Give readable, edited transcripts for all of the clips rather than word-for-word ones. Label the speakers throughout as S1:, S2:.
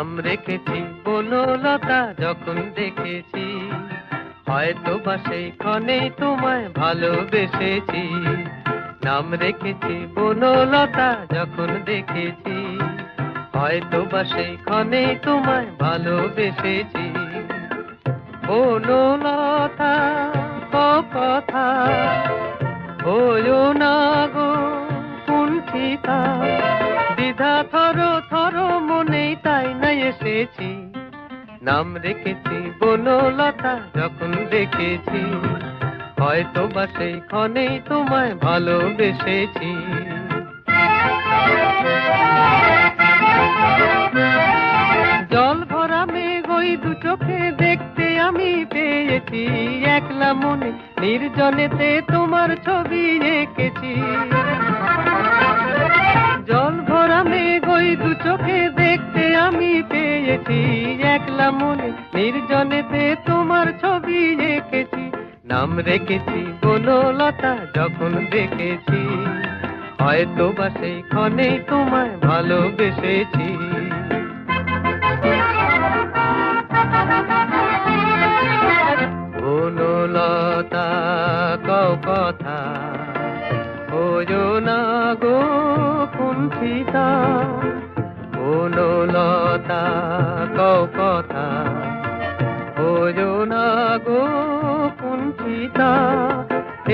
S1: নাম রেখেছি বনলতা যখন দেখেছি, হয়তো বা সেই ক্ষণেই তোমায় ভালোবেসেছি। নাম রেখেছি বনলতা যখন দেখেছি, হয়তো বা সেই ক্ষণেই তোমায় ভালোবেসেছি। বনলতা কথা হইও না গো কুণ্ঠিতা, দ্বিধা থর থর মনেই তাই না এসেছি। নাম রেখেছি বনলতা যখন দেখেছি, হয়তো বা সেই ক্ষণেই তোমায় ভালোবেসেছি। জল ভরা মেঘ ওই দু চোখে দেখতে আমি পেয়েছি, একলা মনে নির্জনেতে তোমার ছবি এঁকেছি। জল ভরা মেঘ ওই দু চোখে দেখতে আমি পেয়েছি, একলা মনে নির্জনেতে তোমার ছবি এঁকেছি। নাম রেখেছি বনলতা যখন দেখেছি, হয়তো বা সেই ক্ষণেই তোমায় ভালোবেসেছি। বনলতা কও কথা হইও না গো কুণ্ঠিতা, বনলতা কও কথা হইও না গো কুণ্ঠিতা।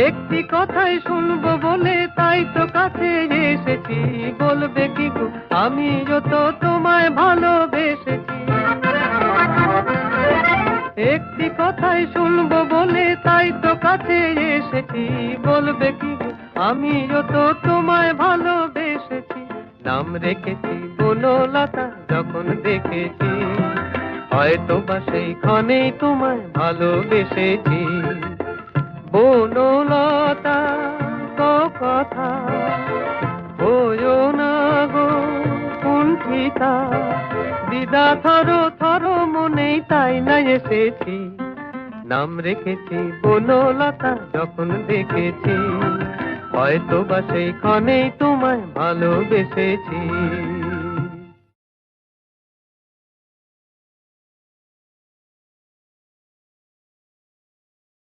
S1: একটি কথাই শুনবো বলে তাই তো কাছে এসেছি, বলবে কি গো আমিও তো তোমায় ভালোবেসেছি। একটি কথাই শুনবো বলে তাই তো কাছে এসেছি, বলবে কি গো আমিও তো তোমায় ভালোবেসেছি। নাম রেখেছি বনলতা যখন দেখেছি, হয়তো বা সেই ক্ষণেই তোমায় ভালোবেসেছি। বনলতা কথা হইও না গো কুণ্ঠিতা, দ্বিধা থর থর মনেই তাই না এসেছি। নাম রেখেছি বনলতা যখন দেখেছি, হয়তো বা সেই ক্ষণেই তোমায় ভালোবেসেছি।